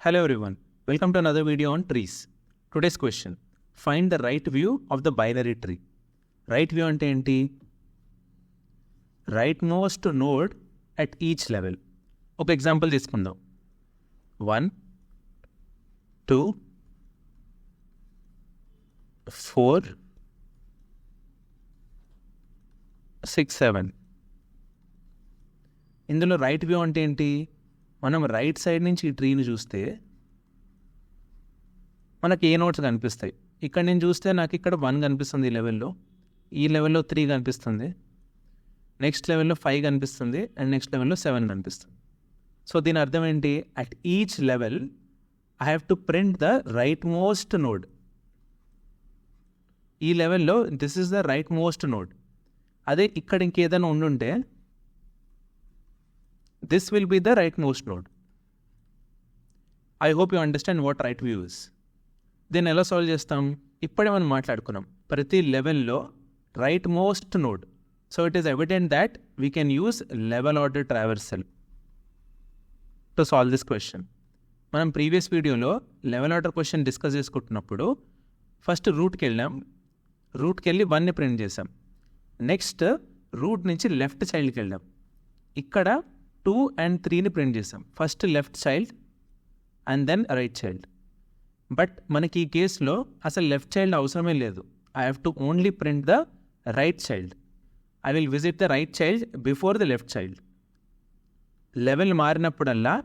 Hello everyone, welcome to another video on trees. Today's question, find the right view of the binary tree. Right view ante enti? Rightmost node at each level. ఒక example తీసుకుందాం. 1, 2, 4, 6, 7. ఇందులో right view అంటే ఏంటి? మనం right side నుంచి ఈ ట్రీని చూస్తే మనకి ఏ నోట్స్ కనిపిస్తాయి. ఇక్కడ నేను చూస్తే నాకు ఇక్కడ 1 కనిపిస్తుంది ఈ లెవెల్లో, ఈ లెవెల్లో 3 కనిపిస్తుంది, నెక్స్ట్ లెవెల్లో 5 కనిపిస్తుంది, అండ్ నెక్స్ట్ లెవెల్లో 7 కనిపిస్తుంది. సో దీని అర్థం ఏంటి? At each level I have to print the right most node. ఈ లెవెల్లో this is the right most node. అదే ఇక్కడ ఇంకేదైనా ఉండుంటే this will be the rightmost node. I hope you understand what right view is. దీన్ని ఎలా solve చేస్తాం? ఇప్పుడే మనం మాట్లాడుకున్నాం ప్రతి లెవెల్లో right most node. So it is evident that we can use level order traversal to solve this question. మనం previous వీడియోలో లెవెల్ ఆర్డర్ క్వశ్చన్ డిస్కస్ చేసుకుంటున్నప్పుడు ఫస్ట్ రూట్కి వెళ్ళాం, రూట్కి వెళ్ళి 1ని ప్రింట్ చేసాం. నెక్స్ట్ రూట్ నుంచి లెఫ్ట్ చైల్డ్కి వెళ్ళాం, ఇక్కడ 2 and 3ని ప్రింట్ చేసాం. First left child and then right child. But మనకి ఈ కేసులో అసలు లెఫ్ట్ చైల్డ్ అవసరమే లేదు. I have to only print the right child. I will visit the right child before the left child. Level మారినప్పుడల్లా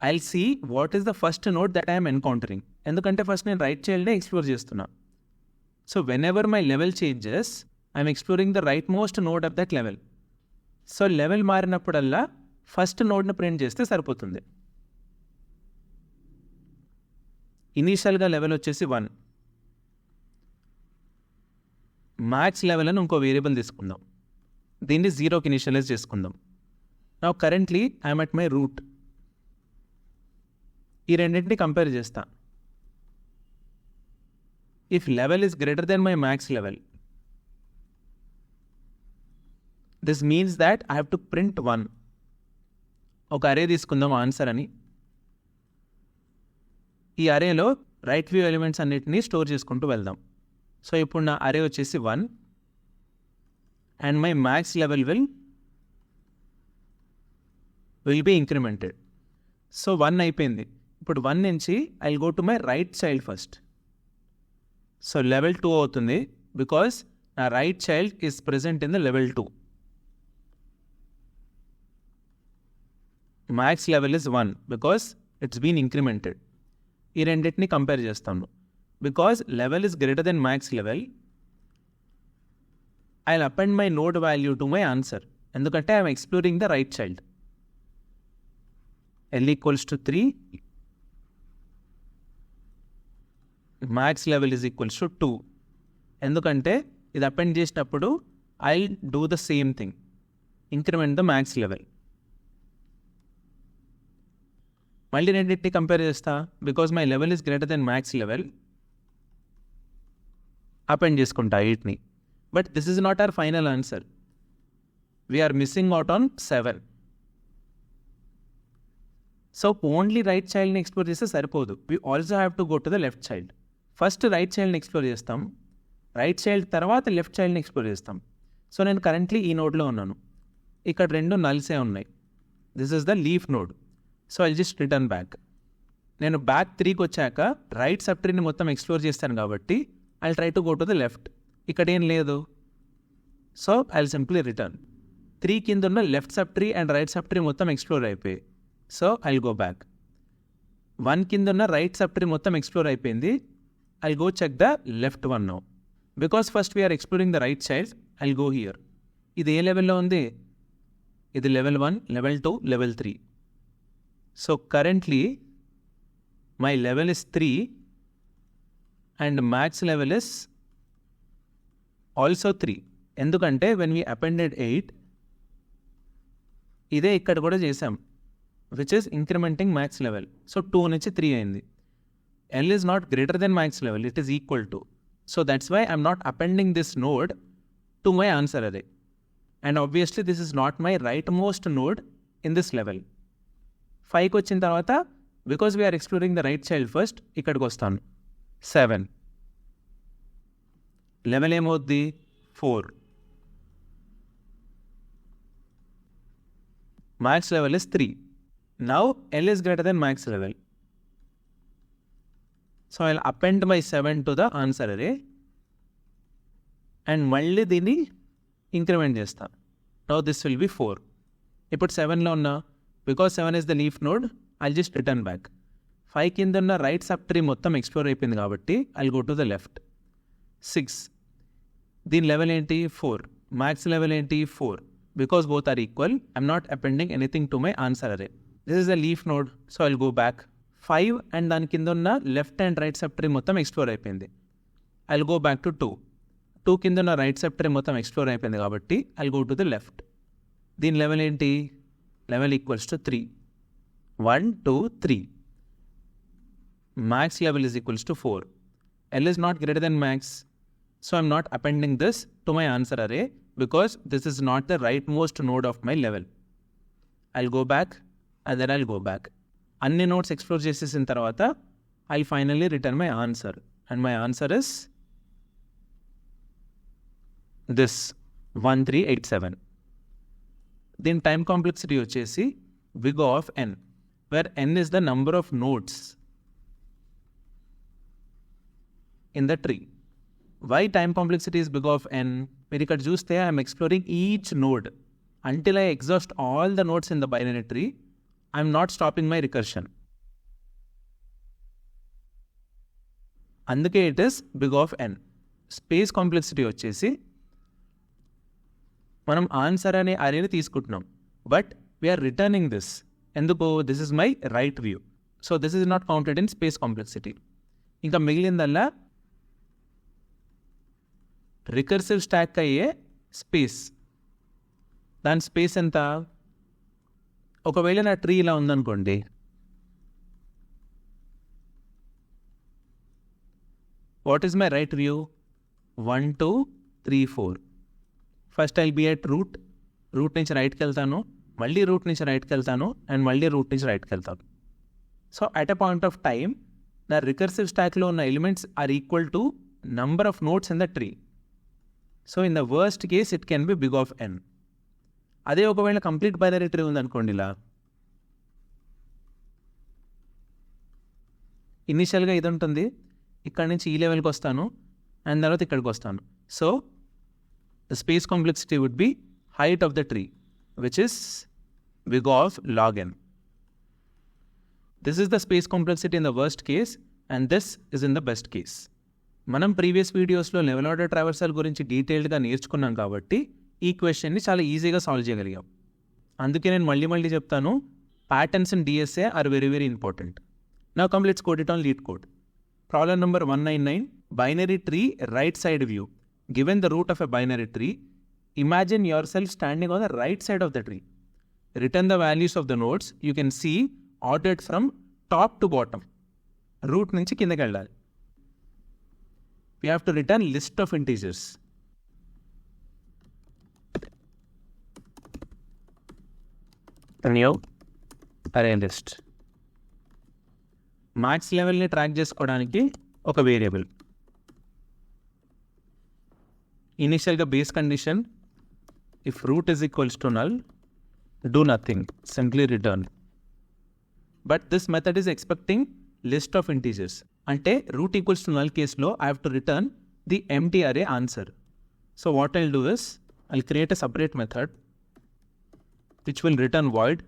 I will see what is the first note that I'm encountering. ఎందుకంటే first నేను right చైల్డ్నే explore చేస్తున్నా. So whenever my level changes I'm exploring the right most node of that level. So level మారినప్పుడల్లా first నోడ్ని print చేస్తే సరిపోతుంది. ఇనీషియల్గా level వచ్చేసి 1. మ్యాక్స్ లెవెల్ అని ఇంకో వేరియబుల్ తీసుకుందాం, దీన్ని 0కి ఇనిషియలైజ్ చేసుకుందాం. నా currently I'm at my root. ఈ రెండింటిని కంపేర్ చేస్తా. If level is greater than my max level, this means that I have to print 1. ఒక అరే తీసుకుందాం ఆన్సర్ అని. ఈ అరేలో రైట్ వ్యూ ఎలిమెంట్స్ అన్నిటినీ స్టోర్ చేసుకుంటూ వెళ్దాం. సో ఇప్పుడు నా అరే వచ్చేసి 1 and my max level will be incremented. So 1 అయిపోయింది. ఇప్పుడు 1 నుంచి I will go to my right child first. So level 2 అవుతుంది బికాస్ నా right child is present in the level 2. Max level is 1 because it's been incremented. ఈ రెండింటిని compare చేస్తాను. Because level is greater then max level, I will append my node value to my answer. ఎందుకంటే I'm exploring the right child. L equals to 3, max level is equals to 2. ఎందుకంటే ఇది append చేసినప్పుడు I do the same thing, increment the max level. మళ్ళీ రెండింటిని compare చేస్తా. Because my level is greater then max level, append చేసుకుంటా 8ని. But this is not our final answer. We're missing out on 7. So only right చైల్డ్ని explore చేస్తే సరిపోదు. We also have to go to the left child. First right చైల్డ్ని explore చేస్తాం, right child తర్వాత లెఫ్ట్ చైల్డ్ని ఎక్స్ప్లోర్ చేస్తాం. సో నేను కరెంట్లీ ఈ నోడ్లో ఉన్నాను. ఇక్కడ 2 నల్సే ఉన్నాయి. This is the leaf node. So I just return back. నేను బ్యాక్ 3కి వచ్చాక రైట్ సబ్ ట్రీని మొత్తం ఎక్స్ప్లోర్ చేస్తాను కాబట్టి I try to go to the left. ఇక్కడ ఏం లేదు, so I will simply return. 3 కింద ఉన్న left sub tree and right sub tree మొత్తం ఎక్స్ప్లోర్ అయిపోయి, so I will go back. 1 కింద ఉన్న రైట్ సబ్ ట్రీ మొత్తం ఎక్స్ప్లోర్ అయిపోయింది. I will go check the left one now. Because first we are exploring the right child, I will go here. ఇది ఏ లెవెల్లో ఉంది? ఇది level 1, level 2, level 3. So currently my level is 3 and max level is also 3. ఎందుకంటే when we appended 8, ఇదే ఇక్కడ కూడా చేసాం, which is incrementing max level. So 2 నుంచి 3 అయింది. L is not greater than max level, it is equal to. So that's why I'm not appending this node to my answer array. And obviously this is not my rightmost node in this level. 5కి వచ్చిన తర్వాత because we're exploring the right child first ఇక్కడికి వస్తాను. 7 level ఏమవుద్ది 4. max level is 3. Now L is greater than max level. So I'll append my 7 to the answer array and మళ్ళీ దీన్ని increment చేస్తాను. Now this will be 4. ఇప్పుడు 7లో ఉన్న because 7 is the leaf node, I'll just return back. 5 కింద ఉన్న right sub tree మొత్తం explore అయిపోయింది కాబట్టి I'll go to the left. 6 దీని లెవెల్ ఏంటి 4, మ్యాక్స్ లెవెల్ ఏంటి 4. Because both are equal, I'm not appending anything to my answer array. This is a leaf node, so I'll go back. 5 and దాని కింద ఉన్న left and right sub tree మొత్తం explore అయిపోయింది. I'll go back to 2. 2 కింద ఉన్న right sub tree మొత్తం explore అయిపోయింది కాబట్టి I'll go to the left. దీని లెవెల్ ఏంటి, level equals to 3. 1 2 3. Max level is equals to 4. L is not greater than max, so I'm not appending this to my answer array because this is not the rightmost node of my level. I'll go back and then I'll go back. అన్ని notes explore చేసేసిన తర్వాత I'll finally return my answer, and my answer is this 1387. దీని time complexity వచ్చేసి big of n, where n is the number of nodes in the tree. Why time complexity is big of n? మీరు ఇక్కడ చూస్తే I'm exploring each node until I exhaust all the nodes in the binary tree. I'm not stopping my recursion. అందుకే it is big of n. Space complexity వచ్చేసి మనం answer అనే అరేని తీసుకుంటున్నాం, but we're returning this. ఎందుకు, this is my right view, so this is not counted in space complexity. ఇంకా మిగిలిందల్లా recursive stack అయ్యే స్పేస్. దాని స్పేస్ ఎంత, ఒకవేళ నా ట్రీ ఇలా ఉందనుకోండి, what is my right view, 1 2 3 4. First I'll be at root, root నుంచి రైట్కి వెళ్తాను, మళ్ళీ రూట్ నుంచి రైట్కి వెళ్తాను, అండ్ మళ్ళీ రూట్ నుంచి రైట్కి వెళ్తాను. So at a point of time నా రికర్సివ్ స్టాక్లో ఉన్న elements are equal to number of nodes in the tree. So in the worst case it can be big of n. అదే ఒకవేళ కంప్లీట్ బైనరీ ట్రీ ఉందనుకోండి, ఇలా ఇనిషియల్గా ఇది ఉంటుంది, ఇక్కడ నుంచి ఈ లెవెల్కి వస్తాను, అండ్ తర్వాత ఇక్కడికి వస్తాను. So the space complexity would be height of the tree, which is big of log n. This is the space complexity in the worst case, and this is in the best case. మనం previous వీడియోస్లో level order traversal గురించి డీటెయిల్డ్గా నేర్చుకున్నాం కాబట్టి ఈ క్వశ్చన్ని చాలా ఈజీగా సాల్వ్ చేయగలిగాం. అందుకే నేను మళ్ళీ చెప్తాను, patterns in DSA are very very important. Now come let's code it on LeetCode. Problem number 199, binary tree right side view. Given the root of a binary tree, imagine yourself standing on the right side of the tree. Return the values of the nodes you can see ordered from top to bottom. Root నుంచి కిందకి వెళ్ళాలి. We have to return list of integers. New array list. Max లెవెల్ని track చేసుకోవడానికి ఒక variable. ఇనిషియల్గా base condition, if root is equals to null, do nothing, simply return. But this method is expecting list of integers. అంటే root equals to null కేసులో I have to return the empty array answer. So what I'll do is, I'll create a separate method which will return void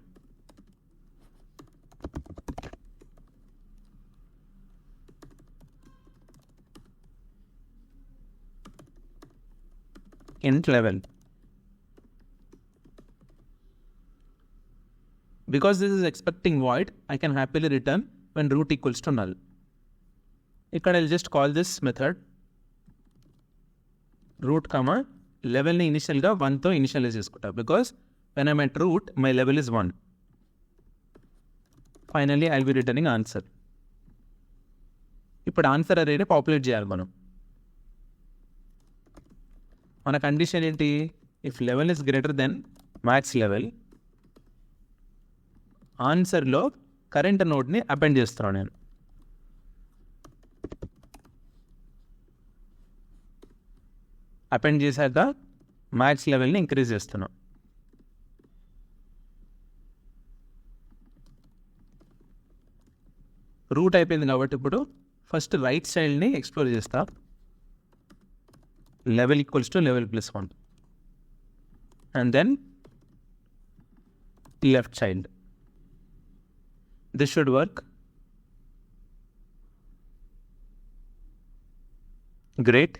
int level. Because this is expecting void, I can happily return when root equals to null. ఇక్కడ I'll just call this method root comma levelని ఇనిషియల్గా 1తో initialise చేసుకుంటా, because when I'm at root my level is 1. Finally I'll be returning answer. ఇప్పుడు answer అరేని populate చేయాలి మనం. మన condition ఏంటి, if level is greater then max level, ఆన్సర్లో current నోడ్ని అపెండ్ చేస్తున్నాను నేను. అపెండ్ చేశాక మ్యాక్స్ లెవెల్ని ఇంక్రీజ్ చేస్తున్నాం. రూట్ అయిపోయింది కాబట్టి ఇప్పుడు ఫస్ట్ రైట్ సైడ్ని ఎక్స్ప్లోర్ చేస్తా. Level equals to level plus 1 and then left side. This should work. Great.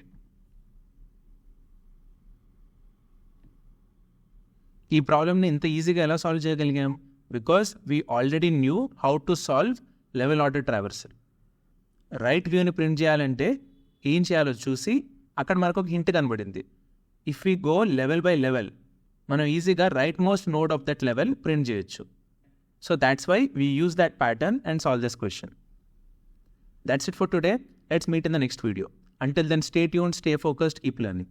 ఈ ప్రాబ్లమ్ని ఇంత ఈజీగా ఎలా సాల్వ్ చేయగలిగాం? Because we already knew how to solve level order traversal. Right వ్యూని ప్రింట్ చేయాలంటే ఏం చేయాలో చూసి అక్కడ మనకు ఒక హింట్ కనబడింది. If we go level by level మనం ఈజీగా right most node of that level print చేయొచ్చు. So that's why we use that pattern and solve this question. That's it for today. Let's meet in the next video. Until then, stay tuned, stay focused, keep learning.